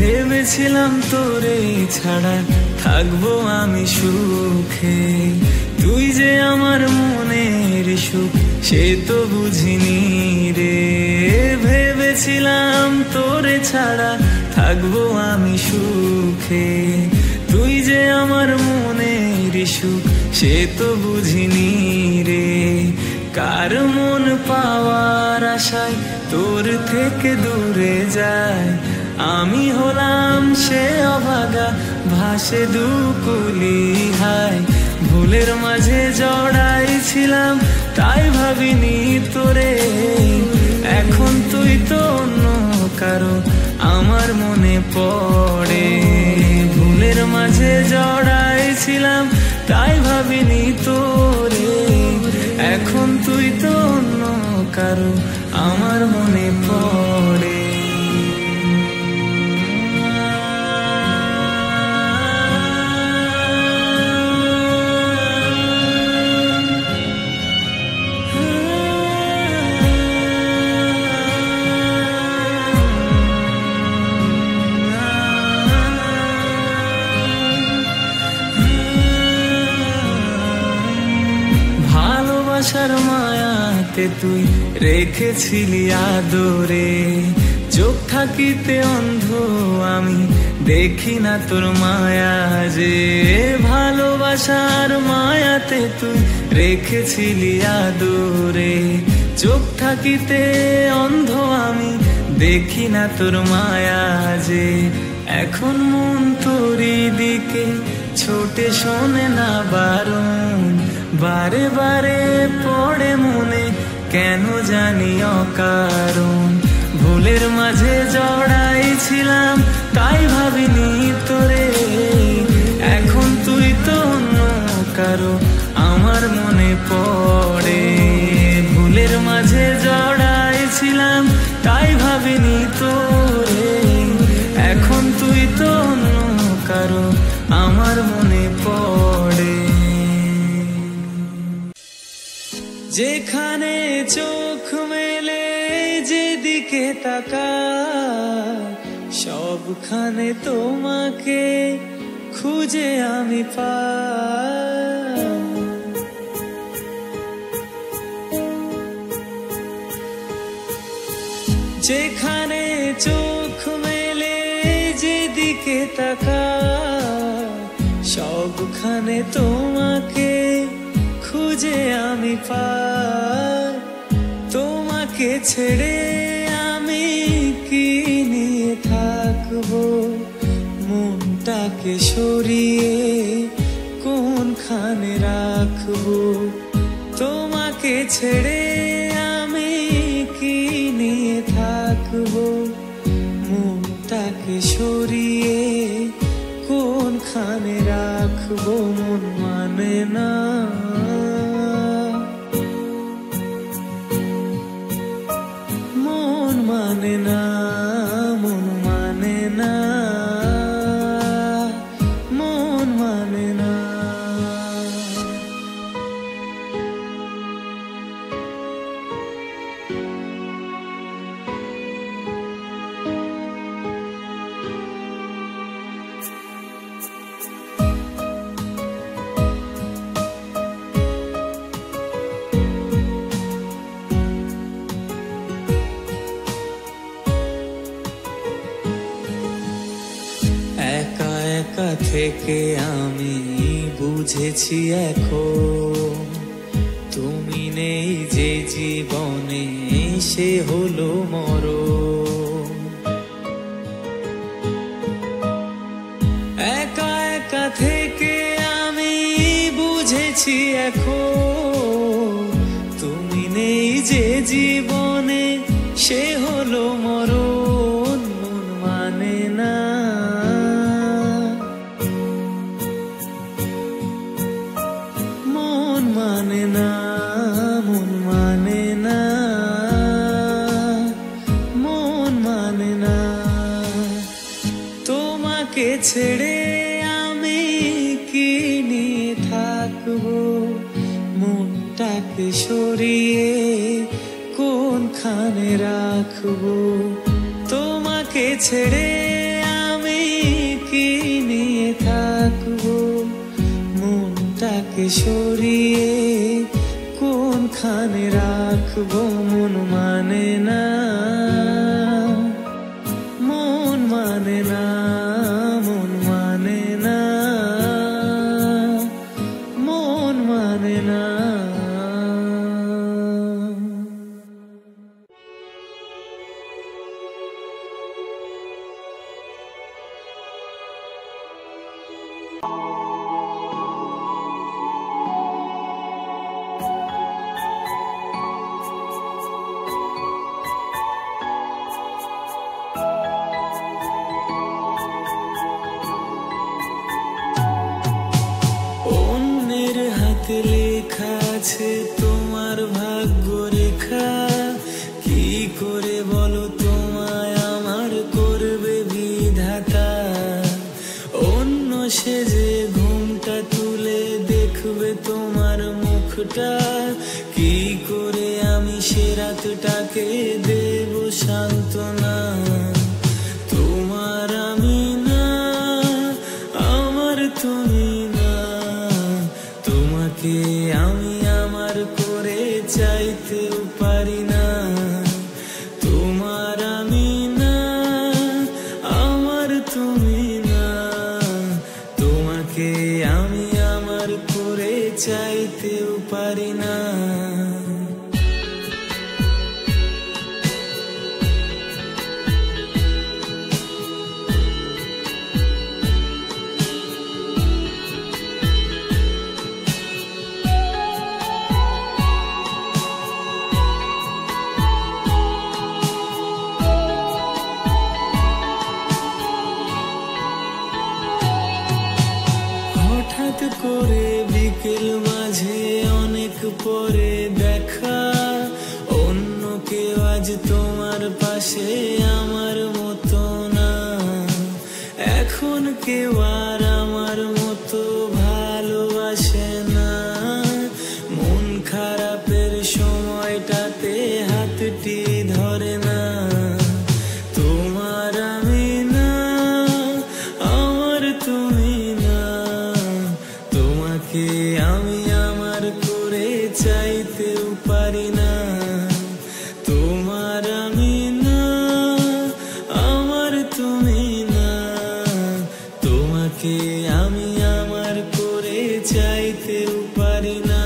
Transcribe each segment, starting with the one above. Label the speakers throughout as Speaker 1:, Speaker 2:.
Speaker 1: ভেবেছিলাম তোরে ছাড়া থাকবো আমি সুখে, তুই যে আমার মনের সুখ সে তো বুঝিনি রে। ভেবেছিলাম তোরে ছাড়া থাকবো আমি সুখে, তুই যে আমার মনের সুখ সে তো বুঝিনি রে। কার মন পাওয়ার আশায় তোর থেকে দূরে যায়, আমি হলাম সে অভাগা ভাসে দুকুলি হায়। ভুলের মাঝে জড়াই ছিলাম তাই ভাবিনি তোরে, এখন তুই তো অন্য কারো আমার মনে পড়ে। ভুলের মাঝে জড়াই ছিলাম তাই ভাবিনি তোরে, এখন তুই তো অন্য কারো আমার মনে পড়ে। ভালোবাসার মায়াতে তুই রেখেছিলি আদরে, চোখ থাকিতে অন্ধ আমি দেখি না তোর মায়া যে। ভালোবাসার মায়াতে তুই রেখেছিলি আদরে, চোখ থাকিতে অন্ধ আমি দেখি না তোর মায়া যে। এখন মন তোরই দিকে ছোটে শোনে না বারণ, বারে বারে পড়ে মনে কেন জানি অকারণ। ভুলের মাঝে জড়াই ছিলাম তাই ভাবিনি তোরে, এখন তুই তো অন্য কারো আমার মনে পড়ে। ভুলের মাঝে জড়াই ছিলাম তাই ভাবিনি তোরে, এখন তুই তো অন্য কারো আমার মনে পড়ে। যেখানে চোখ মেলে যেদিকে তাকাই, সবখানে তোমাকে খুঁজে আমি পাই। যেখানে চোখ মেলে যেদিকে তাকাই, সবখানে তোমাকে খুঁজে আমি পাই। তোমাকে ছেড়ে আমি কি নিয়ে থাকবো, মনটাকে সরিয়ে কোনখানে রাখবো। তোমাকে ছেড়ে আমি কি নিয়ে থাকবো, মনটাকে সরিয়ে কোনখানে রাখবো। মন মানে না, মন মানে না, মন মানে না, মন মানে না। একা একা থেকে আমি বুঝেছি এখন, তুমি নেই যে জীবনে সে হলো মরণ। একা একা থেকে আমি বুঝেছি এখন, তুমি নেই যে জীবনে সে হলো মরণ। মন মানে না, মন মানে না, মন মানে না, মন মানে না। তোমাকে ছেড়ে আমি কি নিয়ে থাকবো, মনটাকে সরিয়ে কোনখানে রাখবো। তোমাকে ছেড়ে আমি সরিয়ে কোনখানে রাখবো মন মানে না, মন মানে না, মন মানে না, মন মানে না। অন্যের হাতে লেখা আছে তোমার ভাগ্য রেখা, কি করে বলো তোমায় আমার করবে বিধাতা। অন্য সেজে ঘুমটা তুলে দেখবে তোমার মুখটা, কি করে আমি সে রাতটাকে দেব সান্ত্বনা। তোমার আমি না, আমার তুমি না, তোমাকে আমি আমার করে চাইতেও পারি না। তোমার আমি না, আমার তুমি না, তোমাকে আমি আমার করে চাইতেও পারি না। হঠাৎ করে বিকেল মাঝে অনেক পরে দেখা, অন্য কেউ আজ তোমার পাশে আমার মতো না। এখন কেউ আর আমার মতো ভালোবাসে না, মন খারাপের সময়টাতে হাতটি ধরে না। তোমার আমি না, আমার তুমি না, তোমাকে আমি আমার করে চাইতেও পারি না। তোমার আমি না, আমার তুমি না, তোমাকে আমি আমার করে চাইতেও পারি না।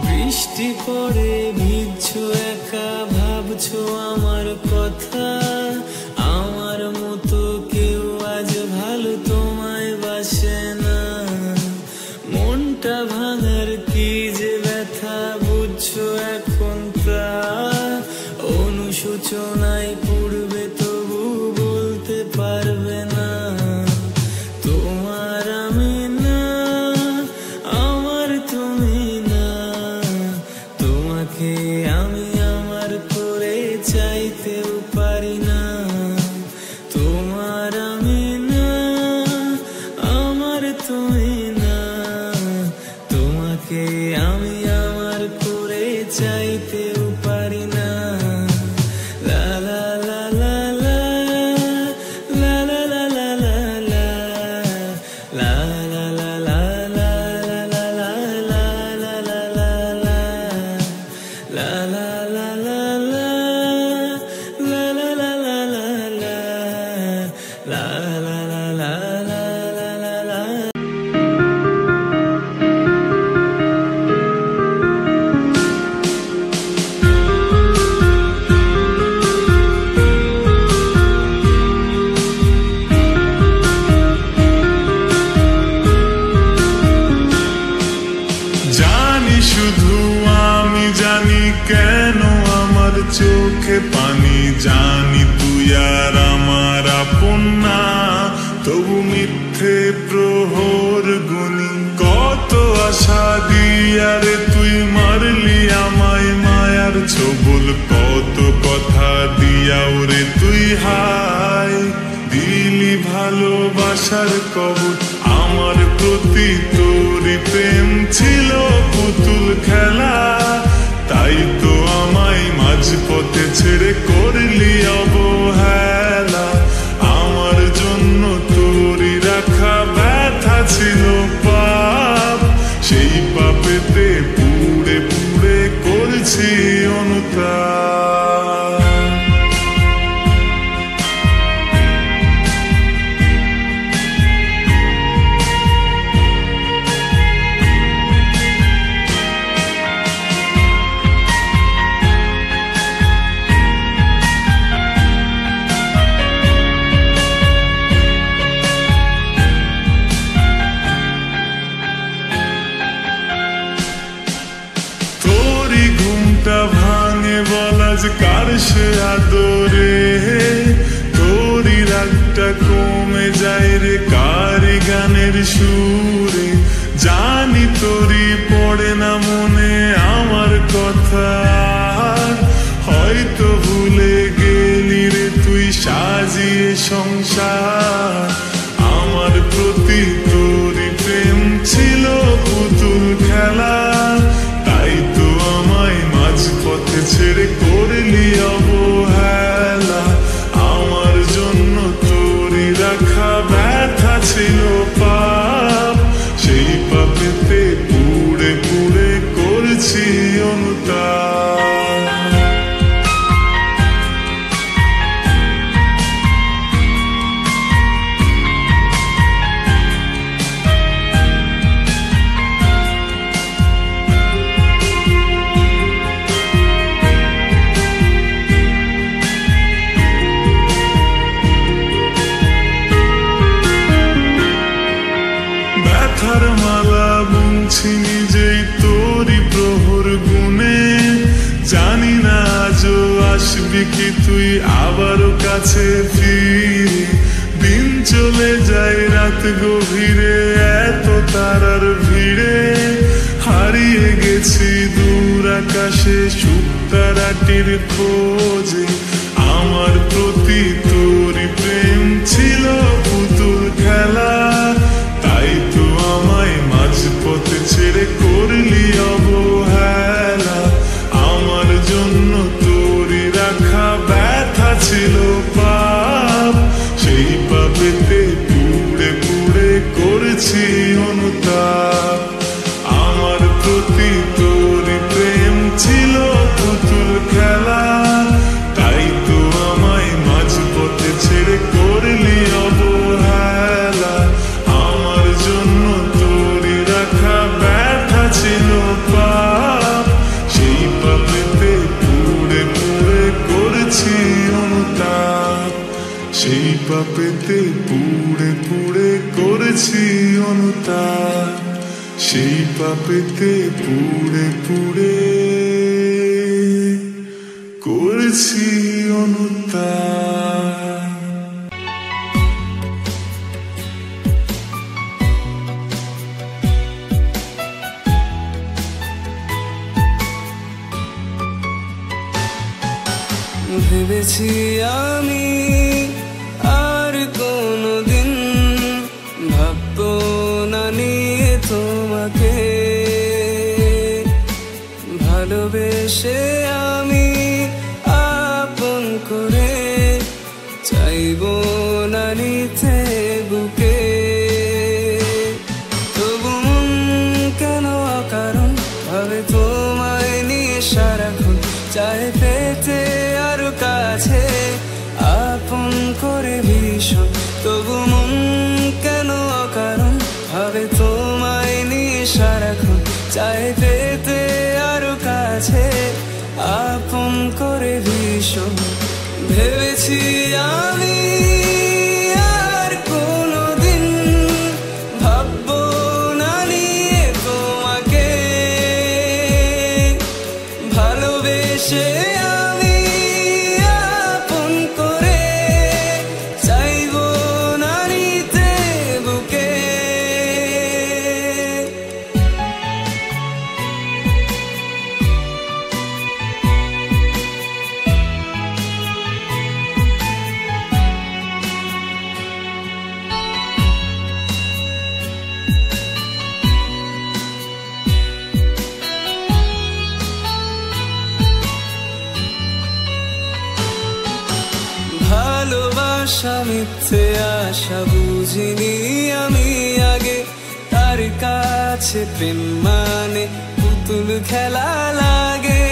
Speaker 1: বৃষ্টি পড়ে ভিজছো একা, ভাবছো আমার কথা, আমার মতো কেউ আজ ভালো তোমায় বাসে না। মনটা ভাঙার কি যে ব্যথা বুঝছো এখন তা, অনুশোচনায় পড়বে তবু বলতে পারবে না। তোমার আমি না, আমার তুমি না, তোমাকে আমি আমার করে চাইতেও পারি না। তোমার আমি না, আমার তুমি না, তোমাকে আমি আমার করে চাইতেও পারি না। লা লা লা লা লা, লা লা লা লা লা লা, লা লা লা লা লা, লা লা লা লা লা লা লা, la la la la la, la la la la la la, la la la la la la la.
Speaker 2: জানি শুধু আমি জানি কেন আমার চোখে পানি, জানি তুই আর আমার আপন না, তবু মিথ্যে প্রহর গুনি। কত আশা দিয়ারে তুই মারলি আমায় মায়ার ছবল, কত কথা দিয়াও রে তুই হায় দিলি ভালোবাসার কবর। আমার প্রতি তোর প্রেম ছিল পুতুল খেলা, তাই তো আমায় মাঝপথে ছেড়ে করলি অবহেলা। আমার জন্য তোরই রাখা ব্যথা ছিল পাপ, সেই পাপেতে পুড়ে পুড়ে করছি অনুতাপ। ভাঙে বলা যে কার সে আদরে, তোরই রাগটা কমে যায় রে কারি গানের সুরে। জানি তোরই পড়ে না মনে আমার কথা, হয়তো ভুলে গেলি রে তুই সাজিয়ে সংসার। আমার প্রতি তোরই প্রেম ছিল পুতুল খেলা, তাই তো আমায় মাঝপথে ছেড়ে করলি অবহেলা। আমার জন্য তোরই রাখা ব্যথা ছিল পাপ, সেই পাপেতে পুড়ে পুড়ে করছি অনুতাপ। ব্যথার মালা বুনছি নিজেই তোরই প্রহর গুনে, জানি না আজও আসবি কি তুই আবারও কাছে ফিরে। দিন চলে যায় রাত গভীরে এত তারার ভিড়ে, হারিয়ে গেছি দূর আকাশে শুকতারাটির খোঁজে। আমার প্রতি তোরই প্রেম ছিল পুতুল খেলা, তাই তো আমায় মাঝপথে ছেড়ে করলি অবহেলা। আমার জন্য তোরই রাখা ব্যথা ছিল পাপ, সেই পাপেতে পুড়ে পুড়ে করছি অনুতাপ। আমার প্রতি তোরই প্রেম ছিল পুতুল খেলা, তাই তো আমায় মাঝপথে ছেড়ে করলি অবহেলা। আমার জন্য তোরই রাখা ব্যথা ছিল পাপ, সেই পাপেতে পুড়ে পুড়ে করছি অনুতাপ। সেই পাপেতে পুড়ে পুড়ে করছি অনুতাপ, সেই পাপেতে পুড়ে পুড়ে করছি অনুতাপ।
Speaker 1: ভেবেছি আমি আর কোনোদিন ভাববো না নিয়ে তোমাকে, ভালোবেসে আমি আপন করে চাইবো না নিতে বুকে। তবু কেন অকারণ ভাবে তোমায় নিয়ে সারাক্ষণ, চাই পেতে আরো কাছে আপন করে ভীষণ। তবু মন কেন অকারণ ভাবে তোমায় নিয়ে সারাক্ষণ, চাই পেতে আরো কাছে আপন করে ভীষণ। ভেবেছি আমি আর কোনোদিন ভাববো না নিয়ে তোমাকে, ভালোবেসে আমি আপন করে চাইবো না নিতে বুকে। মিথ্যে আশা বুঝিনি আমি আগে, তার কাছে প্রেম মানে পুতুল খেলা লাগে।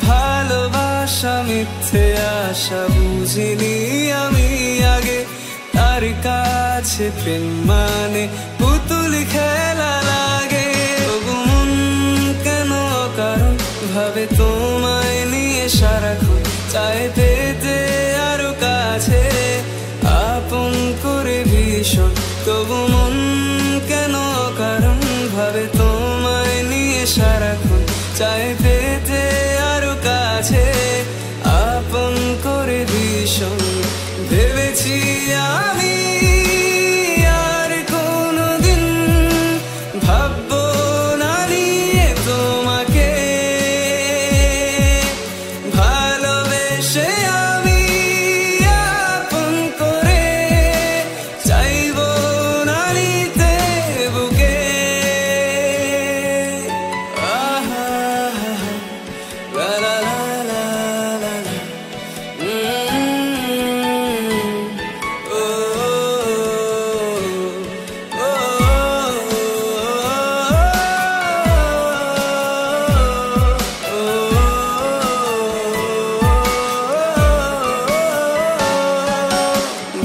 Speaker 1: ভালোবাসা মিথ্যে আশা বুঝিনি আমি আগে, তার কাছে প্রেম মানে পুতুল খেলা লাগে। তবু মন কেন কারণ ভাবে তোমায় নিয়ে সারাক্ষণ, চায় পেতে আরো কাছে আপন করে ভীষণ। তবু মন কেন কারণ ভাবে তোমায় নিয়ে সারাক্ষণ, চায় পেতে আরো কাছে আপন করে ভীষণ। ভেবেছি আমি আর কোনদিন ভাববো না নিয়ে তোমাকে, ভালোবেসে আমি আপন করে চাইবো না নিতে বুকে। আহা লা লা লা লা লা,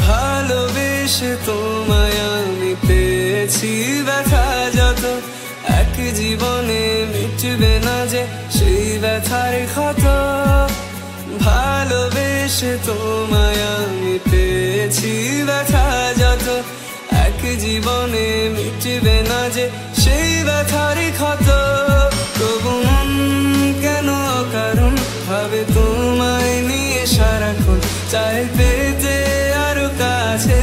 Speaker 1: ভালোবেসে তোমায় আমি পেয়েছি ব্যথা যত, এক জীবনে মিটবে না যে সেই ব্যথার ক্ষত। ভালোবেসে তোমায় আমি পেয়েছি ব্যথা যত, এক জীবনে মিটবে না যে সেই ব্যথার ক্ষত। তবু মন কেন কারণ ভাবে তোমায় নিয়ে সারাক্ষণ, চাই পেতে আরো কাছে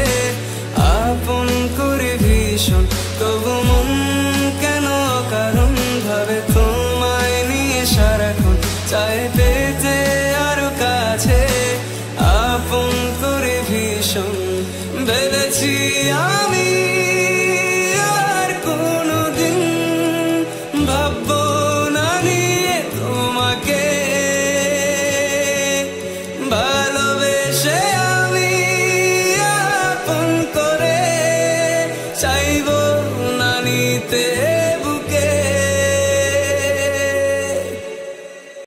Speaker 1: আপন করে ভীষণ। তবু মন কেন কারণ ভাবে তোমায় নিয়ে সারাক্ষণ, চাই পেতে আরো কাছে আপন করে ভীষণ। ভেবেছি আমি আর কোনদিন ভাববো না নিয়ে তোমাকে, ভালোবেসে আমি আপন করে চাইবো না নিতে